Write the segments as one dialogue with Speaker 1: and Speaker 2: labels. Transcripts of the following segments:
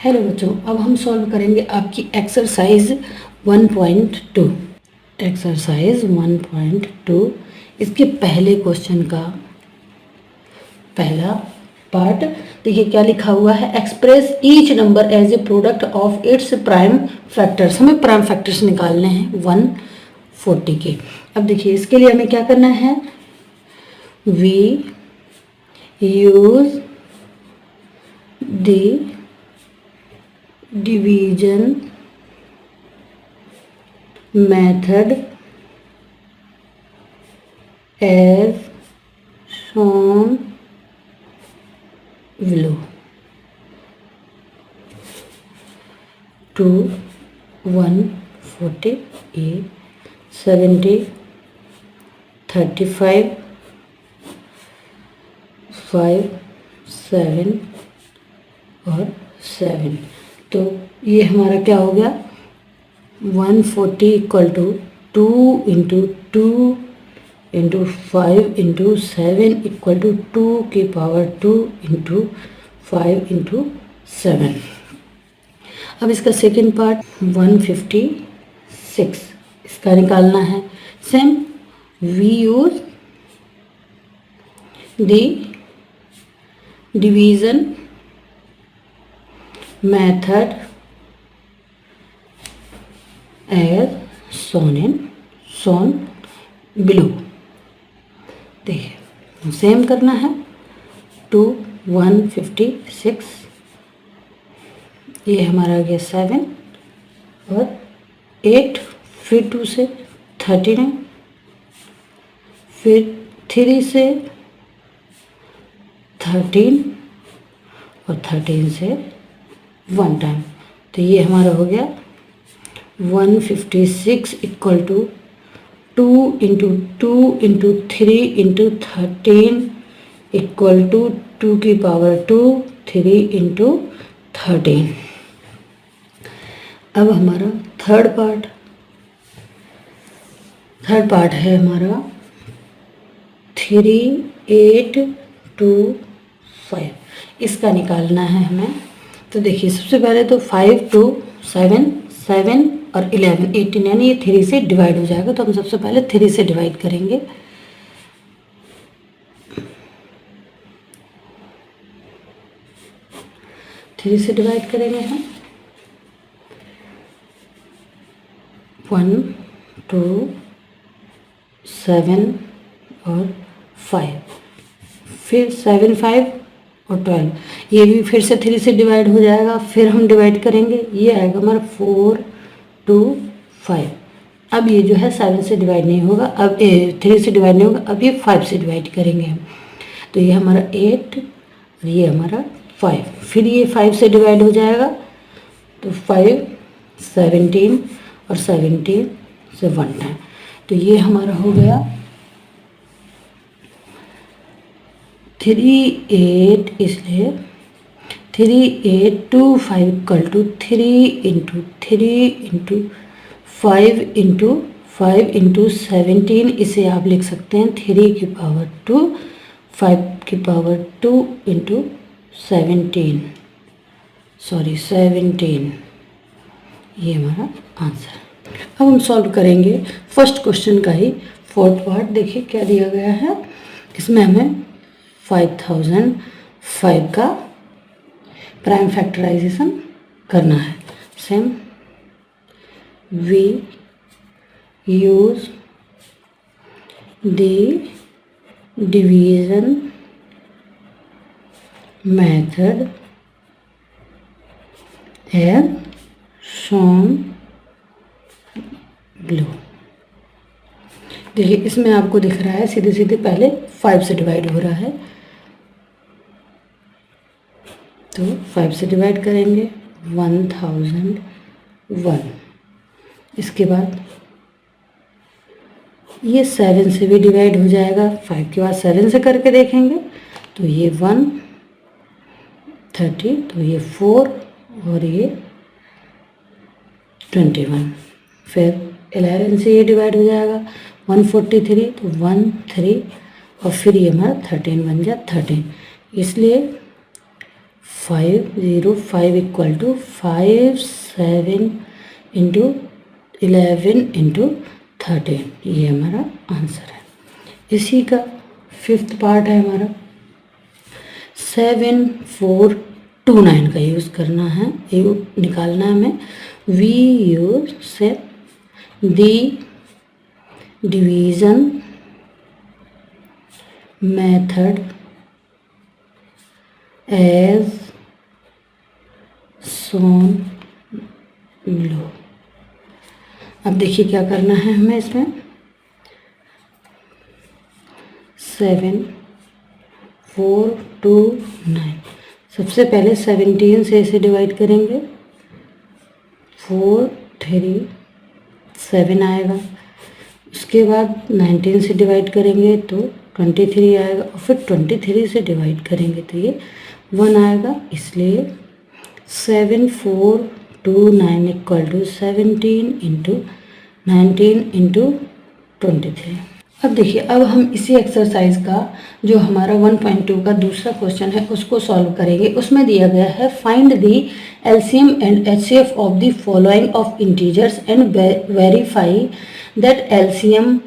Speaker 1: Hello बच्चों, अब हम सॉल्व करेंगे आपकी एक्सरसाइज 1.2। एक्सरसाइज 1.2 इसके पहले क्वेश्चन का पहला पार्ट देखिए क्या लिखा हुआ है। Express each number as a product of its prime factors. हमें प्राइम फैक्टर्स निकालने हैं 140 के। अब देखिए इसके लिए हमें क्या करना है। We use the division method as shown below to 140 a 70 35 5 7 और 7। तो ये हमारा क्या हो गया 140 equal to 2 into 2 into 5 into 7 equal to 2 की पावर 2 इंटू 5 इंटू 7। अब इसका सेकेंड पार्ट 156 इसका निकालना है। Same we use the division method as shown below। देखिए सेम करना है टू 156 ये हमारा आ गया 7 और 8 फिर 2 से 13 फिर 3 से 13 और 13 से 1 टाइम। तो ये हमारा हो गया 156 equal to 2 into 2 into 3 into 13 equal to 2 की पावर 2 3 इंटू 13। अब हमारा थर्ड पार्ट है हमारा 3 8 2 5 इसका निकालना है हमें। तो देखिए सबसे पहले तो 5 2 7 7 और 11 18 यानी ये 3 से डिवाइड हो जाएगा। तो हम सबसे पहले 3 से डिवाइड करेंगे। थ्री से डिवाइड करेंगे हम 1 2 7 और 5 फिर 7 5 और 12 ये भी फिर से 3 से डिवाइड हो जाएगा। फिर हम डिवाइड करेंगे, ये आएगा हमारा 4 2 5। अब ये जो है 7 से डिवाइड नहीं होगा, अब 3 से डिवाइड नहीं होगा, अब ये 5 से डिवाइड करेंगे हम। तो ये हमारा 8 और ये हमारा 5। फिर ये 5 से डिवाइड हो जाएगा तो 5 17 और 17 से 1 टाइम। तो ये हमारा हो गया 3 8 इसलिए 3 8 2 5 equal to 3 into 3 into 5 into 5 into 17। इसे आप लिख सकते हैं 3 की पावर 2 5 की पावर 2 इंटू 17 ये हमारा आंसर। अब हम सॉल्व करेंगे फर्स्ट क्वेश्चन का ही फोर्थ पार्ट। देखिए क्या दिया गया है। इसमें हमें 5005 का प्राइम फैक्टराइजेशन करना है। Same we use the division method as shown below. देखिए इसमें आपको दिख रहा है सीधे सीधे पहले 5 से डिवाइड हो रहा है, तो 5 से डिवाइड करेंगे 1001। इसके बाद ये 7 से भी डिवाइड हो जाएगा। 5 के बाद 7 से करके देखेंगे तो ये 1 30 तो ये 4 और ये 21। फिर 11 से ये डिवाइड हो जाएगा 143 तो 1 3 और फिर ये हमारा 13 बन जाए 13। इसलिए 505 इक्वल टू 57 इंटू 11 इंटू 13, ये हमारा आंसर है। इसी का फिफ्थ पार्ट है हमारा 7429 का यूज़ करना है, ये निकालना है हमें। वी यूज से दी डिवीज़न मेथड एज सोन लो। अब देखिए क्या करना है हमें इसमें। 7429 सबसे पहले 17 से इसे डिवाइड करेंगे, 4 3 7 आएगा। उसके बाद 19 से डिवाइड करेंगे तो 23 आएगा, और फिर 23 से डिवाइड करेंगे तो ये 1 आएगा। इसलिए 7429 इक्वल टू 17 इंटू 19 इंटू 23। अब देखिए, अब हम इसी एक्सरसाइज का जो हमारा 1.2 का दूसरा क्वेश्चन है उसको सॉल्व करेंगे। उसमें दिया गया है find the LCM and HCF of the following of integers and verify that LCM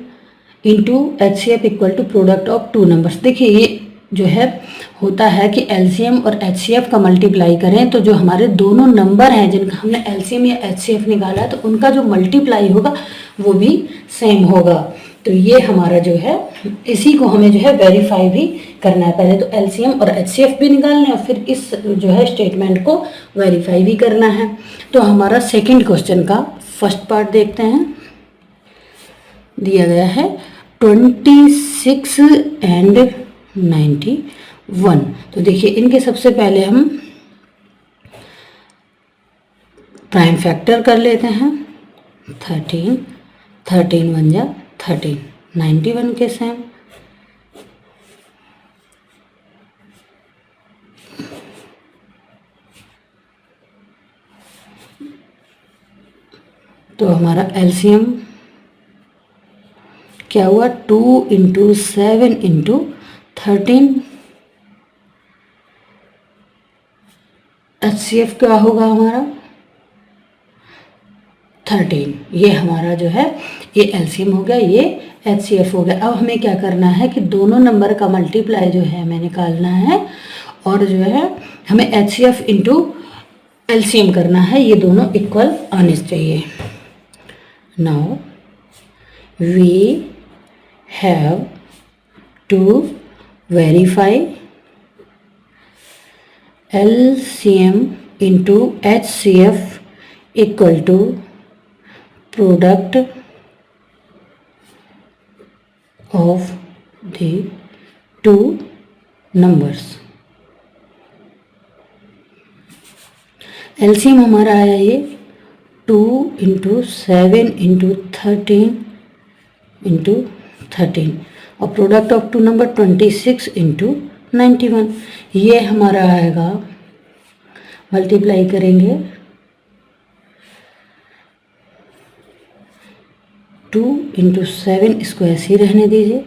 Speaker 1: into HCF equal to product of two numbers. देखिए, ये जो है होता है कि एलसीएम और एचसीएफ का मल्टीप्लाई करें तो जो हमारे दोनों नंबर हैं जिनका हमने एलसीएम या एचसीएफ निकाला है तो उनका जो मल्टीप्लाई होगा वो भी सेम होगा। तो ये हमारा जो है, इसी को हमें जो है वेरीफाई भी करना है। पहले तो एलसीएम और एचसीएफ भी निकालना है और फिर इस जो है स्टेटमेंट को वेरीफाई भी करना है। तो हमारा सेकंड क्वेश्चन का फर्स्ट पार्ट देखते हैं। दिया गया है 26 एंड 91। तो देखिए, इनके सबसे पहले हम प्राइम फैक्टर कर लेते हैं। 13 13 1 जा 13, 91 के सेम। तो हमारा एलसीएम क्या हुआ, 2 इंटू 7 इंटू 13। एचसीएफ क्या होगा हमारा 13। ये हमारा जो है ये एलसीएम हो गया, ये एचसीएफ हो गया। अब हमें क्या करना है कि दोनों नंबर का मल्टीप्लाई जो है हमें निकालना है और जो है हमें एचसीएफ इंटू एलसीएम करना है। ये दोनों इक्वल आने चाहिए। Now we have to verify LCM into HCF equal to product of the two numbers। LCM हमारा आया ये 2 इंटू 7 इंटू 13 इंटू 13 और product of two number 26 into 91। ये हमारा आएगा, मल्टीप्लाई करेंगे 2 इंटू 7, इसको ऐसे ही रहने दीजिए।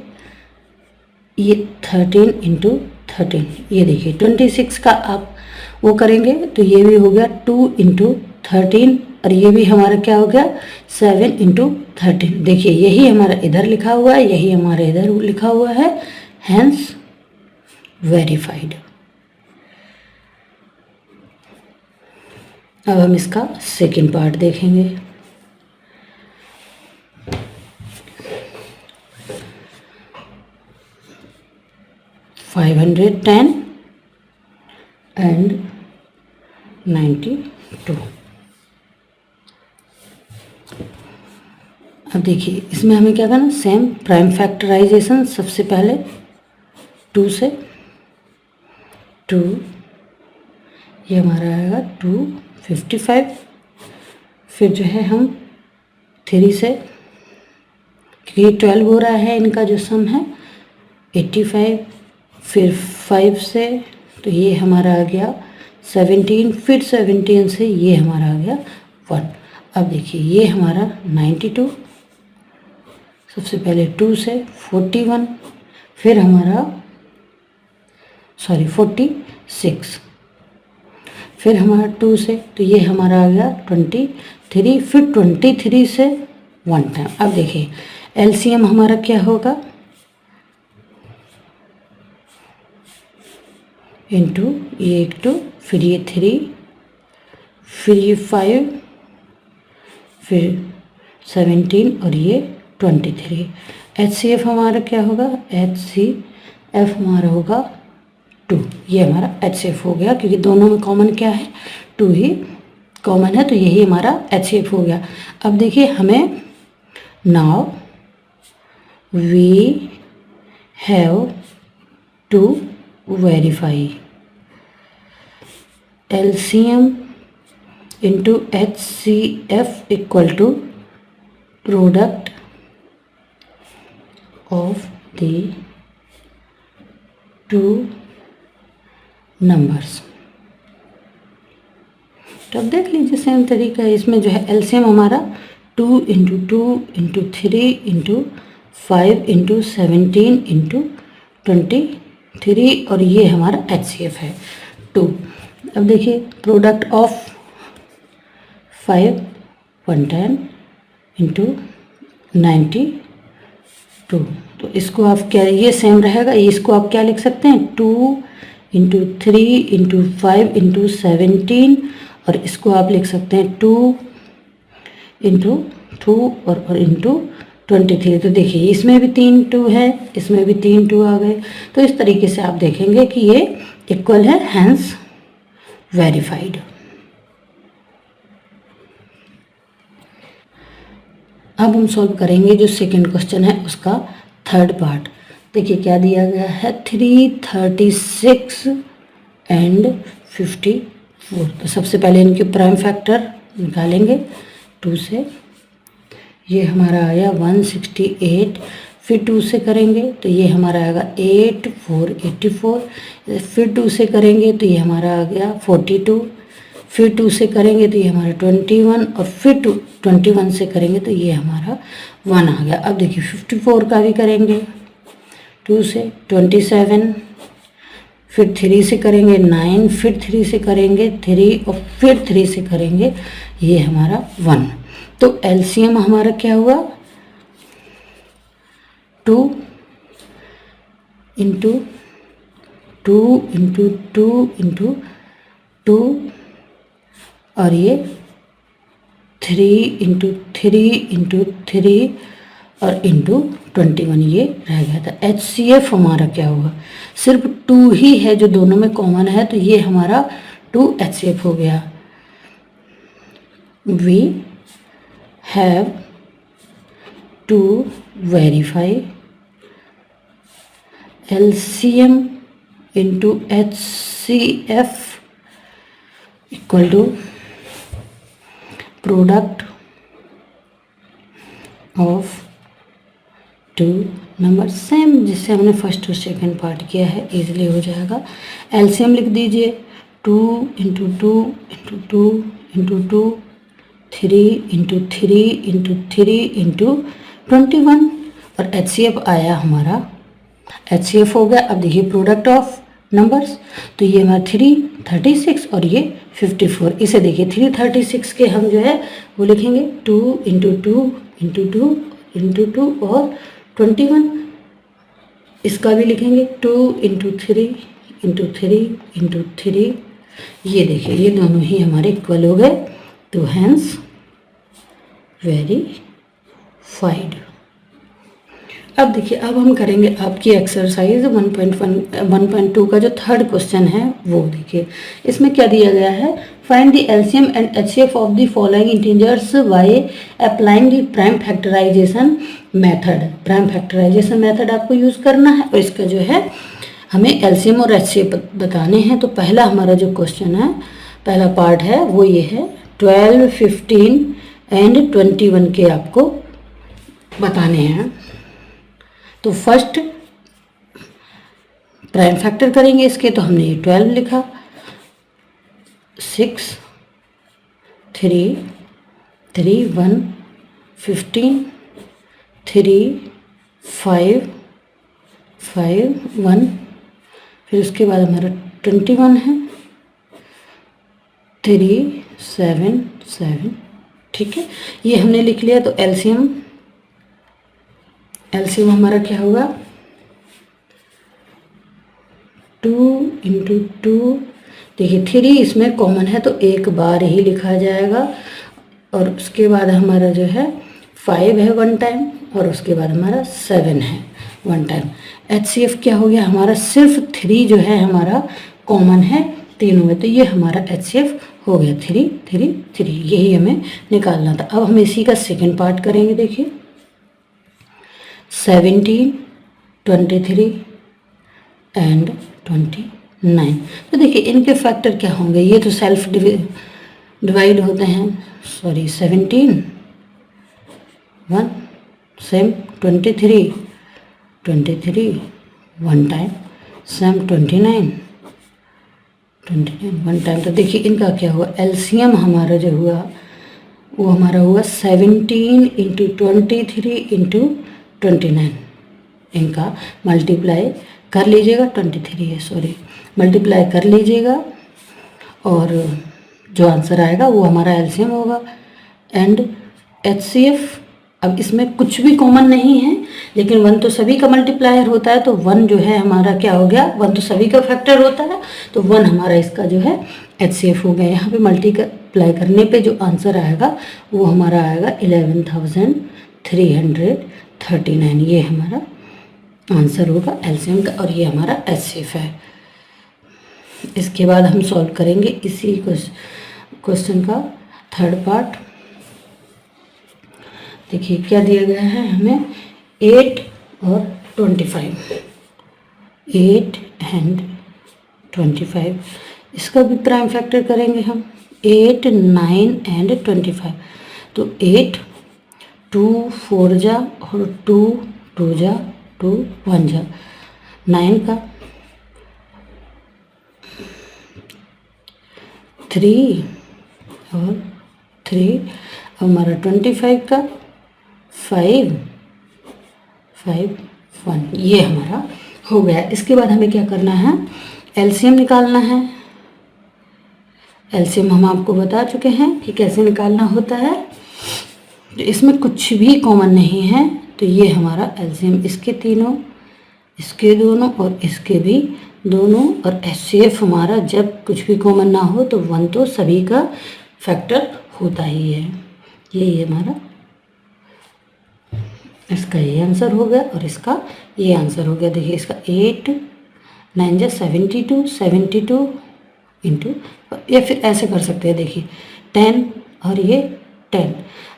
Speaker 1: ये 13 इंटू 13, ये देखिए 26 का आप वो करेंगे तो ये भी हो गया 2 इंटू 13 और ये भी हमारा क्या हो गया 7 इंटू 13। देखिए, यही हमारा इधर लिखा हुआ है, यही हमारे इधर लिखा हुआ है, हैंस वेरीफाइड। अब हम इसका सेकंड पार्ट देखेंगे। $510 and 92। अब देखिए, इसमें हमें क्या करना, सेम प्राइम फैक्टराइजेशन। सबसे पहले 2 से 2, ये हमारा आएगा 255। फिर जो है हम 3 से, क्योंकि 12 हो रहा है, इनका जो सम है 85। फिर 5 से तो ये हमारा आ गया 17, फिर 17 से ये हमारा आ गया 1। अब देखिए, ये हमारा 92। सबसे पहले 2 से 41, फिर हमारा 46, फिर हमारा 2 से, तो ये हमारा आ गया 23, फिर 23 से 1 टाइम। अब देखिए एलसीएम हमारा क्या होगा, इंटू ये 2, फिर ये 3, फिर ये 5, फिर 17 और ये 23। HCF हमारा क्या होगा, HCF हमारा होगा 2। ये हमारा HCF हो गया, क्योंकि दोनों में कॉमन क्या है, 2 ही कॉमन है, तो यही हमारा HCF हो गया। अब देखिए हमें now we have to verify LCM into HCF equal to product of the two numbers। तो अब देख लीजिए सेम तरीका है, इसमें जो है एलसीएम हमारा 2 into 2 into 3 into 5 into 17 into 23 और ये हमारा HCF है 2। अब देखिए प्रोडक्ट ऑफ 5 110 इंटू 92, तो इसको आप क्या, ये सेम रहेगा, इसको आप क्या लिख सकते हैं, 2 इंटू 3 इंटू 5 इंटू 17, और इसको आप लिख सकते हैं 2 इंटू 2 और इंटू 23। तो देखिए इसमें भी 3 2 है, इसमें भी 3 2 आ गए, तो इस तरीके से आप देखेंगे कि ये इक्वल है, हैंस वेरीफाइड। अब हम सॉल्व करेंगे जो सेकंड क्वेश्चन है उसका थर्ड पार्ट। देखिए क्या दिया गया है, 336 एंड 54। तो सबसे पहले इनके प्राइम फैक्टर निकालेंगे 2 से, ये हमारा आया 168, फिर 2 से करेंगे तो ये हमारा आएगा 8 4 84, फिर 2 से करेंगे तो ये हमारा आ गया 42, फिर 2 से करेंगे तो ये हमारा 21, और फिर 21 से करेंगे तो ये हमारा 1 आ गया। अब देखिए 54 का भी करेंगे 2 से 27, फिर 3 से करेंगे 9, फिर 3 से करेंगे 3 और फिर 3 से करेंगे ये हमारा 1। तो एलसीएम हमारा क्या हुआ, 2 इंटू 2 इंटू 2 इंटू 2 और ये 3 इंटू 3 इंटू 3 और इंटू 21, ये रह गया था। HCF हमारा क्या होगा, सिर्फ 2 ही है जो दोनों में कॉमन है, तो ये हमारा 2 HCF हो गया। We have to verify LCM into HCF equal to product of 2 number, same जिससे हमने फर्स्ट और सेकंड पार्ट किया है, इजीली हो जाएगा। एलसीएम लिख दीजिए 2 into 2 into 2 into 2, 3 into 3 into 3 into 21, और HCF आया हमारा, HCF हो गया। अब देखिए प्रोडक्ट ऑफ नंबर्स, तो ये हमारा 336 और ये 54। इसे देखिए 336 के हम जो है वो लिखेंगे 2 इंटू 2 इंटू 2 इंटू 2 और 21, इसका भी लिखेंगे 2 इंटू 3 इंटू 3 इंटू 3। ये देखिए ये दोनों ही हमारे इक्वल हो गए, तो हैंस वेरीफाइड। अब देखिए अब हम करेंगे आपकी एक्सरसाइज 1.2 का जो थर्ड क्वेश्चन है वो देखिए। इसमें क्या दिया गया है, find the LCM and HCF of the following integers by applying the prime factorization method. Prime factorization method आपको यूज़ करना है, और इसका जो है हमें एलसीएम और एचसीएफ बताने हैं। तो पहला हमारा जो क्वेश्चन है, पहला पार्ट है वो ये है, 12 15 एंड 21 के आपको बताने हैं। तो फर्स्ट प्राइम फैक्टर करेंगे इसके, तो हमने ये 12 लिखा, 6 3 3 1 15 3 5 5 1, फिर उसके बाद हमारा 21 है, 377, ठीक है, ये हमने लिख लिया। तो एलसीएम हमारा क्या होगा, 2 × 2, देखिए 3 इसमें कॉमन है तो एक बार ही लिखा जाएगा, और उसके बाद हमारा जो है 5 है 1 टाइम, और उसके बाद हमारा 7 है 1 टाइम। HCF क्या हो गया हमारा, सिर्फ 3 जो है हमारा कॉमन है तीनों में, तो ये हमारा HCF हो गया 3 3 3, यही हमें निकालना था। अब हम इसी का सेकंड पार्ट करेंगे। देखिए 17, 23 एंड 29, तो देखिए इनके फैक्टर क्या होंगे, ये तो सेल्फ डिवाइड होते हैं, sorry 17 1 same, 23 1 time, same 29 1 time. तो देखिए इनका क्या हुआ, एलसीएम हमारा जो हुआ वो हमारा हुआ 17 × 23 × 29, इनका मल्टीप्लाई कर लीजिएगा, 23 है सॉरी, मल्टीप्लाई कर लीजिएगा, और जो आंसर आएगा वो हमारा एलसीएम होगा। एंड एचसीएफ, अब इसमें कुछ भी कॉमन नहीं है, लेकिन 1 तो सभी का मल्टीप्लायर होता है, तो 1 जो है हमारा क्या हो गया, 1 तो सभी का फैक्टर होता है, तो 1 हमारा इसका जो है एचसीएफ हो गया। यहाँ पे मल्टीप्लाई करने पे जो आंसर आएगा वो हमारा आएगा 11,339, ये हमारा आंसर होगा एलसीएम का, और ये हमारा एचसीएफ है। इसके बाद हम सॉल्व करेंगे इसी क्वेश्चन का थर्ड पार्ट। देखिए क्या दिया गया है हमें, 8 और 25, 8 एंड 25, इसका भी प्राइम फैक्टर करेंगे हम, 8 9 एंड 25, तो 8 2 4 जा, और 2 2 जा, 2 1 जा, 9 का 3 और 3, हमारा 25 का 5 5 1, ये हमारा हो गया। इसके बाद हमें क्या करना है, एलसीएम निकालना है। एलसीएम हम आपको बता चुके हैं कि कैसे निकालना होता है, तो इसमें कुछ भी कॉमन नहीं है, तो ये हमारा एलसीएम, इसके तीनों, इसके दोनों और इसके भी दोनों, और एचसीएफ हमारा जब कुछ भी कॉमन ना हो तो 1 तो सभी का फैक्टर होता ही है। यही हमारा, इसका ये आंसर हो गया और इसका ये आंसर हो गया। देखिए इसका 8 9 जा 72, 72 इंटू, या फिर ऐसे कर सकते हैं, देखिए 10 और ये 10,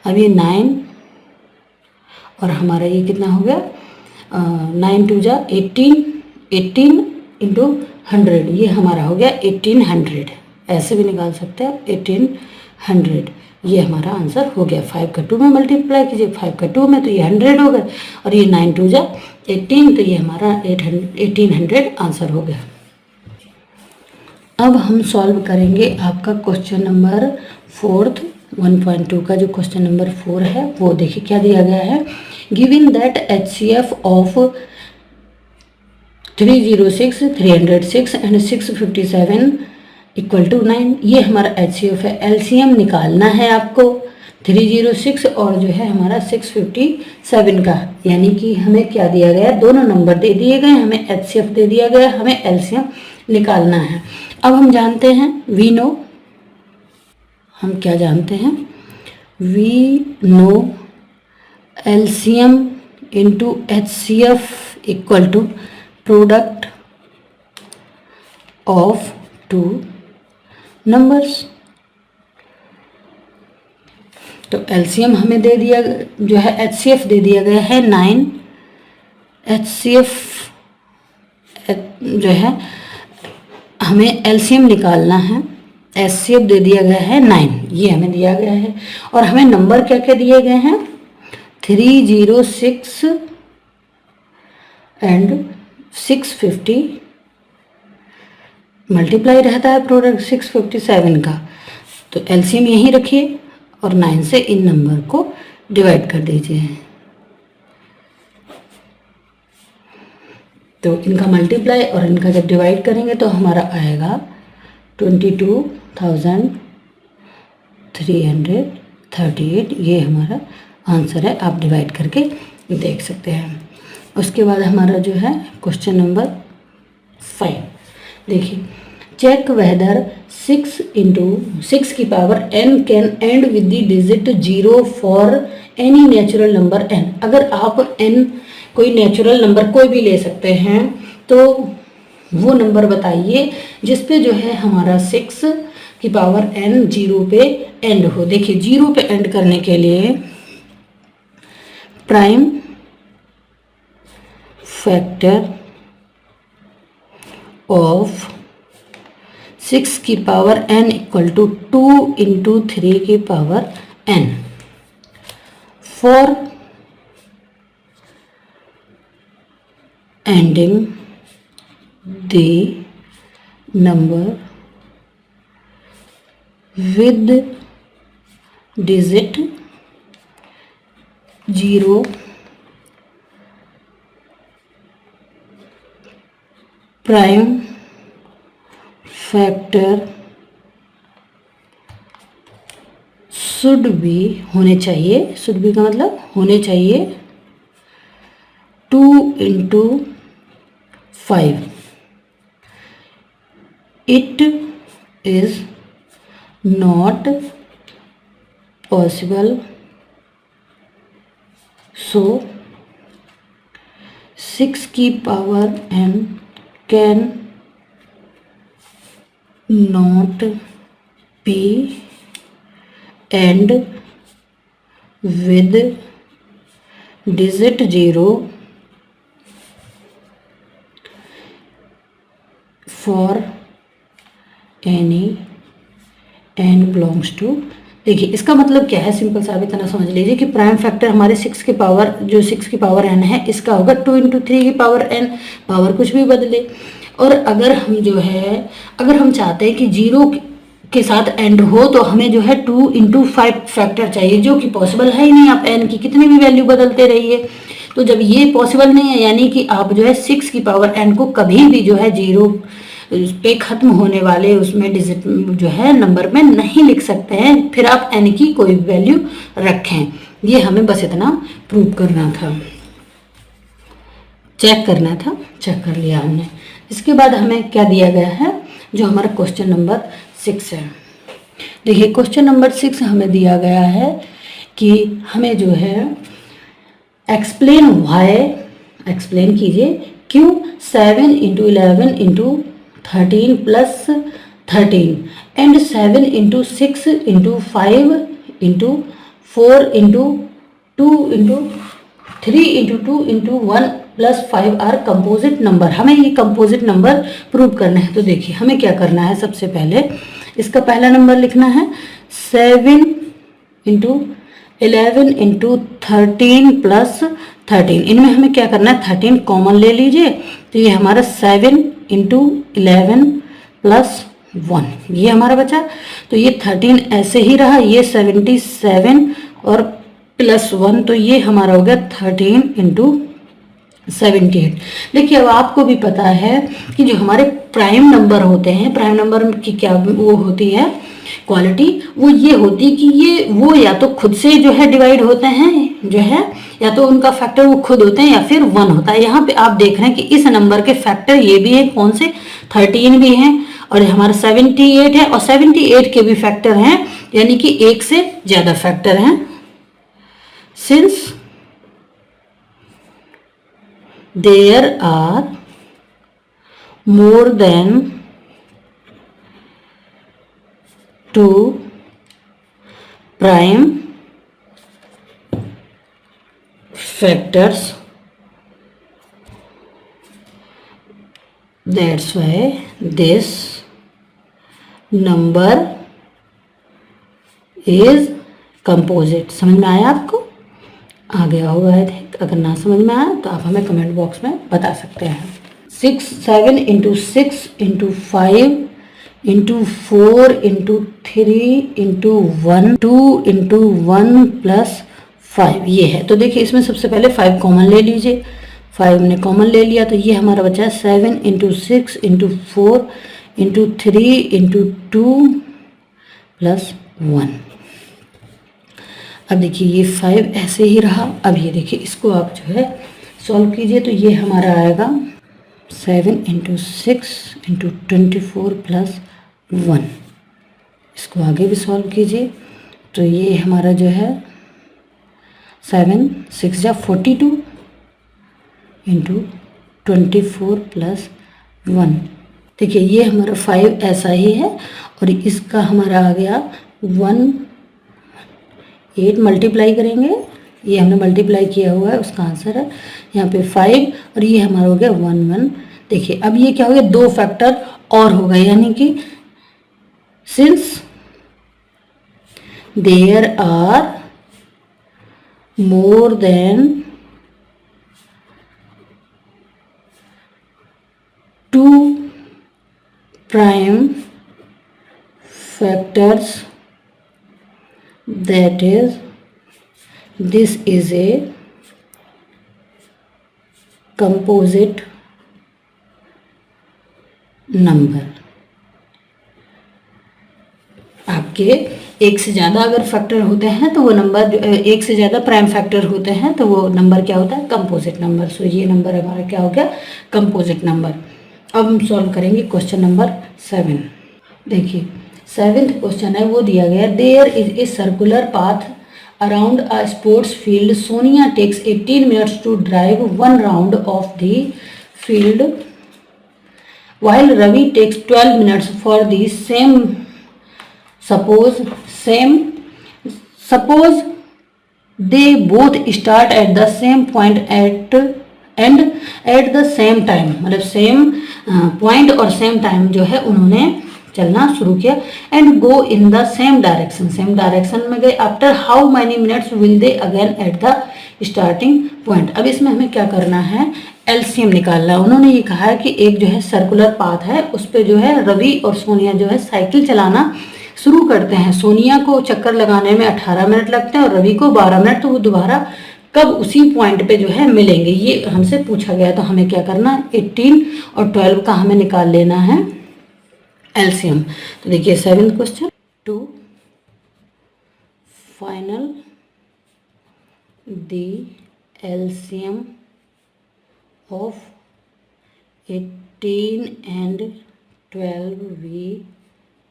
Speaker 1: अब ये 9 और हमारा ये कितना हो गया, 9 2 जा 18, 18 इंटू 100, ये हमारा हो गया 1800, ऐसे भी निकाल सकते हैं 1800, ये हमारा आंसर हो गया। 5 का 2 में मल्टीप्लाई कीजिए, 5 का 2 में तो ये 100 हो गया, और ये 9 2 जा 18, तो ये हमारा 1800 आंसर हो गया। अब हम सॉल्व करेंगे आपका क्वेश्चन नंबर 4 1.2 का, जो क्वेश्चन नंबर 4 है वो देखिए क्या दिया गया है, given that HCF of 306 306 and 657 equal to 9, ये हमारा एचसीएफ है। एलसीएम निकालना है आपको 306 और जो है हमारा 657 का, यानी कि हमें क्या दिया गया, दोनों नंबर दे दिए गए, हमें एचसीएफ दे दिया गया, हमें एलसीएम निकालना है। अब हम जानते हैं, वी नो, हम क्या जानते हैं, we know LCM into HCF equal to product of 2 numbers. तो एलसीएम हमें दे दिया, जो है एचसीएफ दे दिया गया है 9, एचसीएफ जो है हमें एलसीएम निकालना है, एचसीएफ दे दिया गया है 9, ये हमें दिया गया है, और हमें नंबर क्या क्या दिए गए हैं, 306 एंड 650, मल्टीप्लाई रहता है प्रोडक्ट 657 का, तो एलसीएम यहीं रखिए और 9 से इन नंबर को डिवाइड कर दीजिए, तो इनका मल्टीप्लाई और इनका जब डिवाइड करेंगे तो हमारा आएगा 22,000 338, ये हमारा आंसर है। आप डिवाइड करके देख सकते हैं। उसके बाद हमारा जो है क्वेश्चन नंबर 5, देखिए, चेक वेदर 6 की power n can and with the digit 0 for any natural number n। अगर आप n कोई नेचुरल नंबर कोई भी ले सकते हैं, तो वो नंबर बताइए जिस पे जो है हमारा 6 की पावर n 0 पे एंड हो। देखिए 0 पे एंड करने के लिए प्राइम फैक्टर ऑफ 6 की power n equal to 2 into 3 की power n for ending the number with digit 0 prime factor should be होने चाहिए, शुड बी का मतलब होने चाहिए 2 into 5। It is not possible, so 6 की power n can not be and with digit 0 for any n belongs to. देखिए इसका मतलब क्या है, सिंपल सा इतना समझ लीजिए कि प्राइम फैक्टर हमारे 6 की पावर, जो 6 की पावर n है, इसका होगा 2 इंटू 3 की पावर n, पावर कुछ भी बदले। और अगर हम जो है, अगर हम चाहते हैं कि 0 के साथ एंड हो, तो हमें जो है 2 इंटू 5 फैक्टर चाहिए, जो कि पॉसिबल है ही नहीं। आप n की कितनी भी वैल्यू बदलते रहिए, तो जब ये पॉसिबल नहीं है, यानी कि आप जो है 6 की पावर n को कभी भी जो है 0 पे खत्म होने वाले उसमें डिजिट जो है नंबर में नहीं लिख सकते हैं, फिर आप n की कोई वैल्यू रखें। ये हमें बस इतना प्रूव करना था, चेक करना था, चेक कर लिया हमने। इसके बाद हमें क्या दिया गया है, जो हमारा क्वेश्चन नंबर 6 है। देखिए क्वेश्चन नंबर 6 हमें दिया गया है कि हमें जो है एक्सप्लेन वाई, एक्सप्लेन कीजिए क्यों 7 into 11 into 13 plus 13 and 7 into 6 into 5 into 4 into 2 into 3 into 2 into 1 plus 5 are composite number. हमें ये कंपोजिट नंबर प्रूव करना है। तो देखिए हमें क्या करना है, सबसे पहले इसका पहला नंबर लिखना है 7 इंटू 11 इंटू 13 प्लस 13। इनमें हमें क्या करना है, 13 कॉमन ले लीजिए, तो ये हमारा 7 इंटू 11 प्लस 1 ये हमारा बचा। तो ये 13 ऐसे ही रहा, ये 77 और प्लस 1, तो ये हमारा हो गया 13 इंटू 78। देखिए अब आपको भी पता है कि जो हमारे प्राइम नंबर होते हैं, प्राइम नंबर की क्या वो होती है क्वालिटी, वो ये होती कि ये वो या तो खुद से जो है डिवाइड होते हैं, जो है या तो उनका फैक्टर वो खुद होते हैं या फिर 1 होता है। यहाँ पे आप देख रहे हैं कि इस नंबर के फैक्टर ये भी है, कौन से 13 भी हैं और हमारा 78 है, और 78 के भी फैक्टर हैं, यानी कि 1 से ज्यादा फैक्टर हैं। Since there are more than 2 prime factors, that's why this number is composite। समझ में आया आपको? आ गया होगा आई थिंक। अगर ना समझ में आया तो आप हमें कमेंट बॉक्स में बता सकते हैं। 7 into 6 into 5 into 4 into 3 into 1 2 into 1 plus 5 ये है। तो देखिए इसमें सबसे पहले 5 कॉमन ले लीजिए, 5 ने कॉमन ले लिया, तो ये हमारा बचा है 7 into 6 into 4 into 3 into 2 plus 1। अब देखिए ये 5 ऐसे ही रहा। अब ये देखिए इसको आप जो है सॉल्व कीजिए तो ये हमारा आएगा 7 × 6 × 24 + 1। इसको आगे भी सॉल्व कीजिए तो ये हमारा जो है 7 6 जा 42 × 24 + 1। देखिए ये हमारा 5 ऐसा ही है और इसका हमारा आ गया 1 8 मल्टीप्लाई करेंगे, ये हमने मल्टीप्लाई किया हुआ है उसका आंसर है यहाँ पे 5 और ये हमारा हो गया 1 1। देखिए अब ये क्या हो गया, 2 फैक्टर और हो गए, यानी कि since there are more than 2 prime factors, that is this is a composite number। आपके एक से ज़्यादा अगर फैक्टर होते हैं तो वो नंबर, एक से ज़्यादा प्राइम फैक्टर होते हैं तो वो नंबर क्या होता है, कंपोजिट नंबर। सो ये नंबर हमारा क्या हो गया, कंपोजिट नंबर। अब हम सॉल्व करेंगे क्वेश्चन नंबर 7। देखिए 7th क्वेश्चन है, वो दिया गया there is a circular path around a sports field, Sonia takes 18 minutes to drive 1 round of the field while Ravi takes 12 minutes for the same। Suppose they both start at the same point and at the same time, मतलब same point और same time जो है उन्होंने चलना शुरू किया। And go in the same direction, same direction में गए। After how many minutes will they again at the starting point. अब इसमें हमें क्या करना है, एलसीएम निकालना है। उन्होंने ये कहा है कि एक जो है सर्कुलर पाथ है, उस पर जो है रवि और सोनिया जो है साइकिल चलाना शुरू करते हैं। सोनिया को चक्कर लगाने में 18 मिनट लगते हैं और रवि को 12 मिनट। तो वो दोबारा कब उसी पॉइंट पे जो है मिलेंगे, ये हमसे पूछा गया। तो हमें क्या करना है, 18 और 12 का हमें निकाल लेना है एलसीएम। तो देखिए 7th question, to final the LCM of 18 and 12 we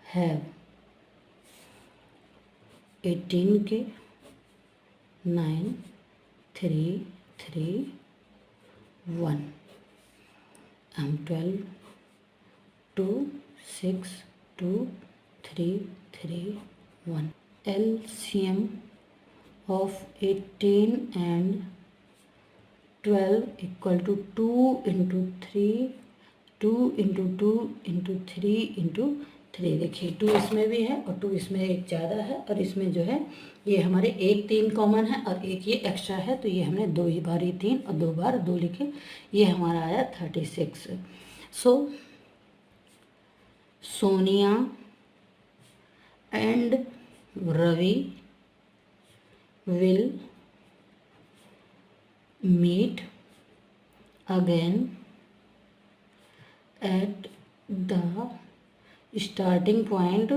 Speaker 1: have 18 के 9 3 3 1, हम 12 2 6 2 3 3 1। LCM of 18 and 12 equal to 2 × 3 2 × 2 × 3 × 3। देखिए 2 इसमें भी है और 2 इसमें एक ज़्यादा है और इसमें जो है ये हमारे एक 3 कॉमन है और एक ये एक्स्ट्रा है। तो ये हमने 2 ही बार 3 और 2 बार 2 लिखे, ये हमारा आया 36। So Sonia and Ravi will meet again at the starting point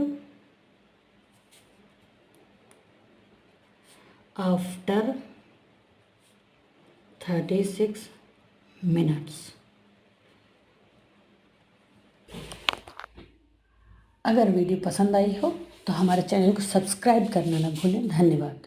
Speaker 1: after 36 minutes। अगर वीडियो पसंद आई हो तो हमारे चैनल को सब्सक्राइब करना ना भूलें। धन्यवाद।